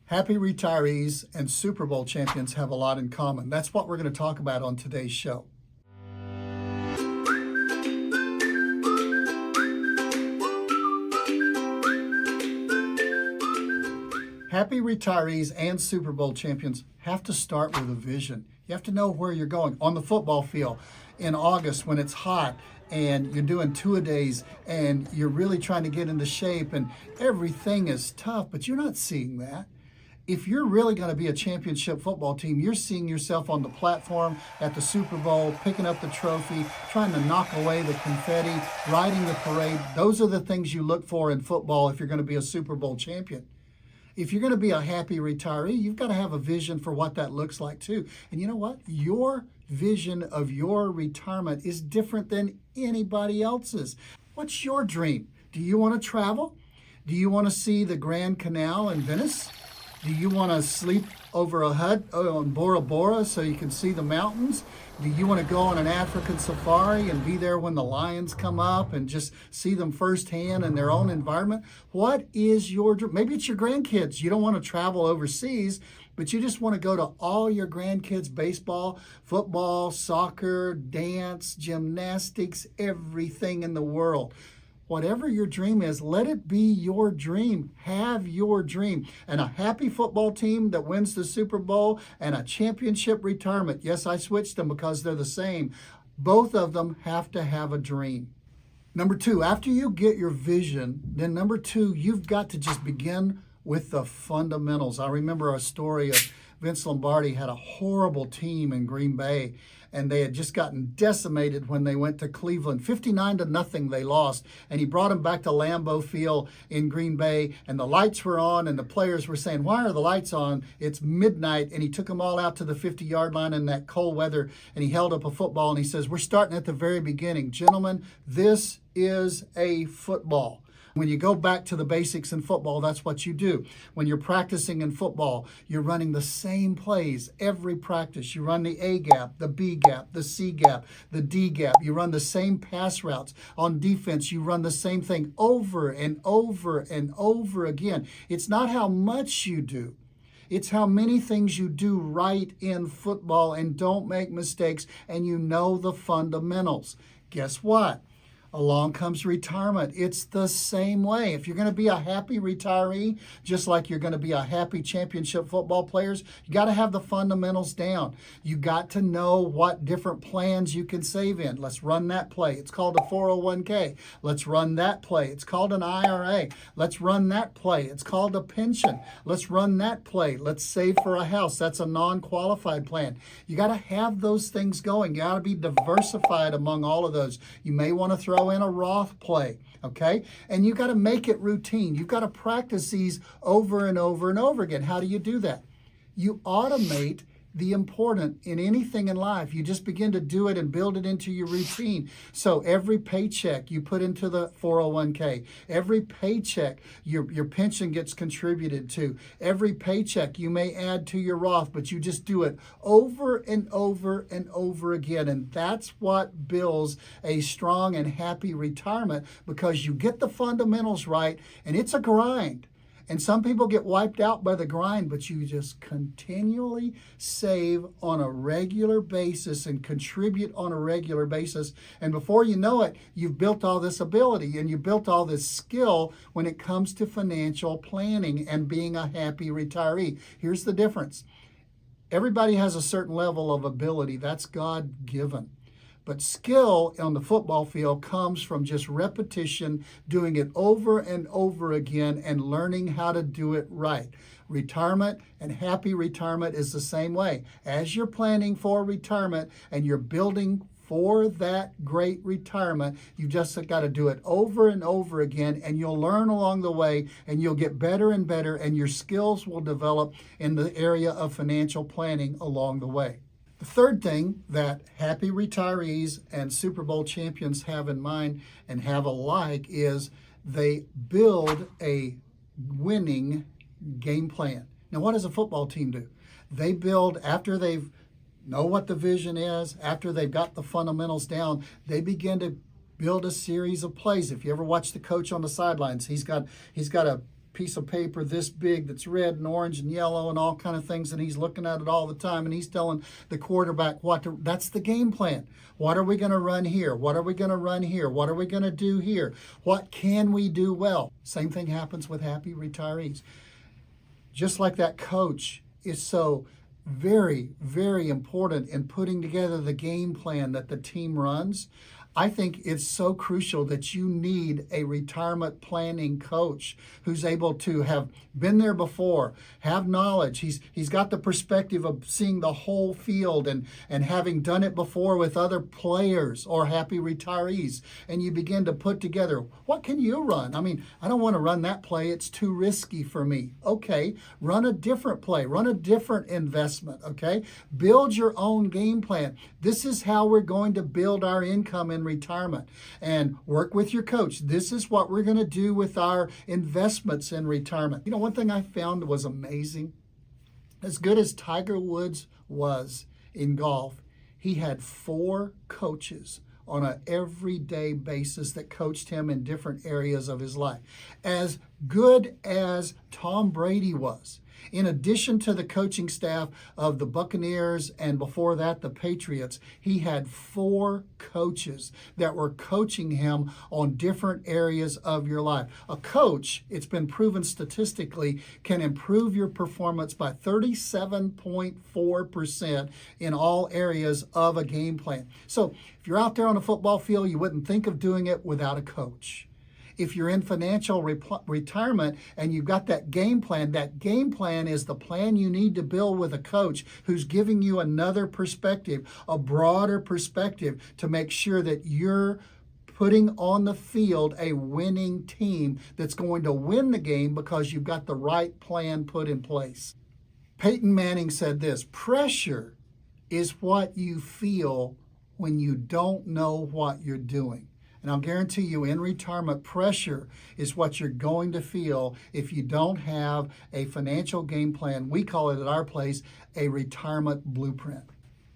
Happy retirees and Super Bowl champions have a lot in common. That's what we're going to talk about on today's show. Happy retirees and Super Bowl champions have to start with a vision. You have to know where you're going. On the football field in August when it's hot and you're doing two-a-days and you're really trying to get into shape and everything is tough, but you're not seeing that. If you're really going to be a championship football team, you're seeing yourself on the platform at the Super Bowl, picking up the trophy, trying to knock away the confetti, riding the parade. Those are the things you look for in football if you're going to be a Super Bowl champion. If you're going to be a happy retiree, you've got to have a vision for what that looks like too. And you know what? Your vision of your retirement is different than anybody else's. What's your dream? Do you want to travel? Do you want to see the Grand Canal in Venice? Do you want to sleep over a hut on 𝗿𝗺𝗺𝗃 so you can see the mountains? Do you want to go on an African safari and be there when the lions come up and just see them firsthand in their own environment? What is your dream? Maybe it's your grandkids. You don't want to travel overseas, but you just want to go to all your grandkids' baseball, football, soccer, dance, gymnastics, everything in the world. Whatever your dream is, let it be your dream. Have your dream. And a happy football team that wins the Super Bowl and a championship retirement. Yes, I switched them because they're the same. Both of them have to have a dream. Number two, after you get your vision, then number two, you've got to just begin with the fundamentals. I remember a story of Vince Lombardi had a horrible team in Green Bay, and they had just gotten decimated when they went to Cleveland. 59-0 they lost, and he brought them back to Lambeau Field in Green Bay, and the lights were on, and the players were saying, "Why are the lights on? It's midnight." And he took them all out to the 50-yard line in that cold weather, and he held up a football, and he says, "We're starting at the very beginning. Gentlemen, this is a football." When you go back to the basics in football, that's what you do. When you're practicing in football, you're running the same plays every practice. You run the A gap, the B gap, the C gap, the D gap. You run the same pass routes. On defense, you run the same thing over and over and over again. It's not how much you do. It's how many things you do right in football and don't make mistakes, and you know the fundamentals. Guess what? Along comes retirement. It's the same way. If you're going to be a happy retiree, just like you're going to be a happy championship football players, you got to have the fundamentals down. You got to know what different plans you can save in. Let's run that play. It's called a 401k. Let's run that play. It's called an IRA. Let's run that play. It's called a pension. Let's run that play. Let's save for a house. That's a non-qualified plan. You got to have those things going. You got to be diversified among all of those. You may want to throw in a Roth play, okay? And you got to make it routine. You've got to practice these over and over and over again. How do you do that? You automate the important in anything in life. You just begin to do it and build it into your routine. So every paycheck you put into the 401k, every paycheck your pension gets contributed to, every paycheck you may add to your Roth, but you just do it over and over and over again. And that's what builds a strong and happy retirement, because you get the fundamentals right, and it's a grind. And some people get wiped out by the grind, but you just continually save on a regular basis and contribute on a regular basis. And before you know it, you've built all this ability and you built all this skill when it comes to financial planning and being a happy retiree. Here's the difference. Everybody has a certain level of ability. That's God-given. But skill on the football field comes from just repetition, doing it over and over again and learning how to do it right. Retirement and happy retirement is the same way. As you're planning for retirement and you're building for that great retirement, you just got to do it over and over again, and you'll learn along the way, and you'll get better and better, and your skills will develop in the area of financial planning along the way. The third thing that happy retirees and Super Bowl champions have in mind and have alike is they build a winning game plan. Now, what does a football team do? They build, after they've know what the vision is, after they've got the fundamentals down, they begin to build a series of plays. If you ever watch the coach on the sidelines, he's got a piece of paper this big that's red and orange and yellow and all kind of things, and he's looking at it all the time, and he's telling the quarterback what to, that's the game plan. What are we going to run here? What are we going to run here? What are we going to do here? What can we do well? Same thing happens with happy retirees. Just like that coach is so very, very important in putting together the game plan that the team runs, I think it's so crucial that you need a retirement planning coach who's able to have been there before, have knowledge. He's got the perspective of seeing the whole field and having done it before with other players or happy retirees. And you begin to put together, what can you run? I mean, I don't want to run that play. It's too risky for me. Okay, run a different play, run a different investment, okay? Build your own game plan. This is how we're going to build our income in retirement, and work with your coach. This is what we're going to do with our investments in retirement. You know, one thing I found was amazing. As good as Tiger Woods was in golf, he had 4 coaches on an everyday basis that coached him in different areas of his life. As good as Tom Brady was, in addition to the coaching staff of the Buccaneers and before that the Patriots, he had 4 coaches that were coaching him on different areas of your life. A coach, it's been proven statistically, can improve your performance by 37.4% in all areas of a game plan. So if you're out there on a football field, you wouldn't think of doing it without a coach. If you're in financial retirement and you've got that game plan is the plan you need to build with a coach who's giving you another perspective, a broader perspective, to make sure that you're putting on the field a winning team that's going to win the game because you've got the right plan put in place. Peyton Manning said this: pressure is what you feel when you don't know what you're doing. And I'll guarantee you, in retirement, pressure is what you're going to feel if you don't have a financial game plan. We call it at our place a retirement blueprint.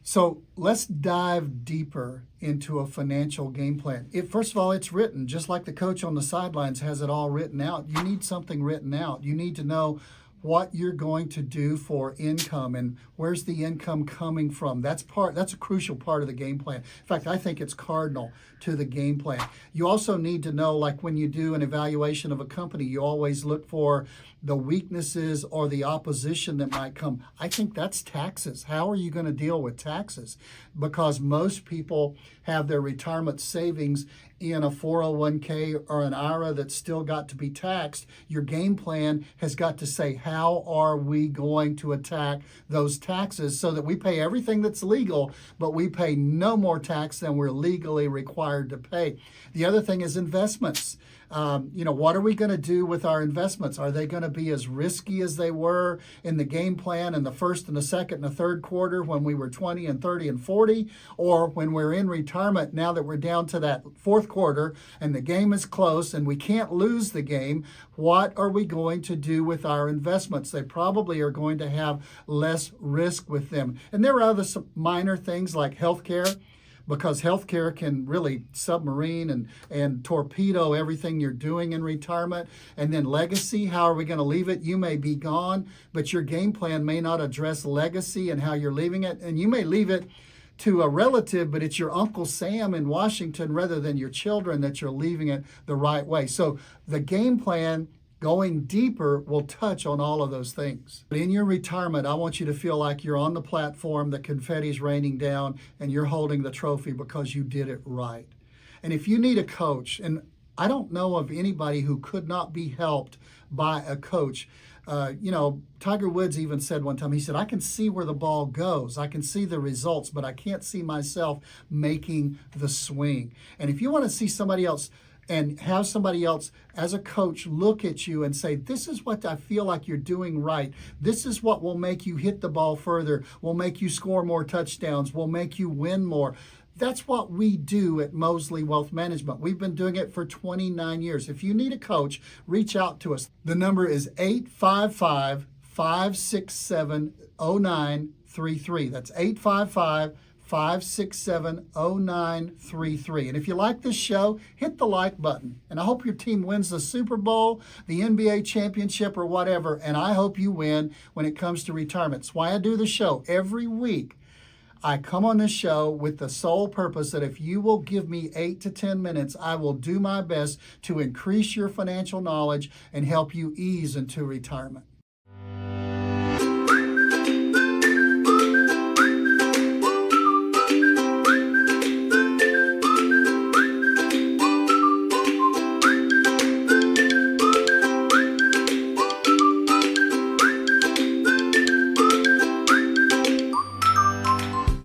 So let's dive deeper into a financial game plan. First of all, it's written, just like the coach on the sidelines has it all written out. You need something written out. You need to know what you're going to do for income and where's the income coming from. That's a crucial part of the game plan. In fact, I think it's cardinal to the game plan. You also need to know, like when you do an evaluation of a company, you always look for the weaknesses or the opposition that might come. I think that's taxes. How are you going to deal with taxes? Because most people have their retirement savings in a 401k or an IRA that's still got to be taxed. Your game plan has got to say, how are we going to attack those taxes so that we pay everything that's legal, but we pay no more tax than we're legally required to pay. The other thing is investments. What are we going to do with our investments? Are they going to be as risky as they were in the game plan in the first and the second and the third quarter when we were 20 and 30 and 40? Or when we're in retirement, now that we're down to that fourth quarter and the game is close and we can't lose the game, what are we going to do with our investments? They probably are going to have less risk with them. And there are other minor things like healthcare, because healthcare can really submarine and torpedo everything you're doing in retirement. And then legacy, how are we going to leave it? You may be gone, but your game plan may not address legacy and how you're leaving it. And you may leave it to a relative, but it's your Uncle Sam in Washington rather than your children that you're leaving it the right way. So the game plan, going deeper, will touch on all of those things. In your retirement, I want you to feel like you're on the platform, the confetti's raining down, and you're holding the trophy because you did it right. And if you need a coach, and I don't know of anybody who could not be helped by a coach. Tiger Woods even said one time, he said, I can see where the ball goes. I can see the results, but I can't see myself making the swing. And if you want to see somebody else and have somebody else as a coach look at you and say, this is what I feel like you're doing right. This is what will make you hit the ball further, will make you score more touchdowns, will make you win more. That's what we do at Mosley Wealth Management. We've been doing it for 29 years. If you need a coach, reach out to us. The number is 855-567-0933. That's 855 567-0933. And if you like this show, hit the like button. And I hope your team wins the Super Bowl, the NBA championship, or whatever. And I hope you win when it comes to retirement. It's why I do the show every week. I come on this show with the sole purpose that if you will give me 8 to 10 minutes, I will do my best to increase your financial knowledge and help you ease into retirement.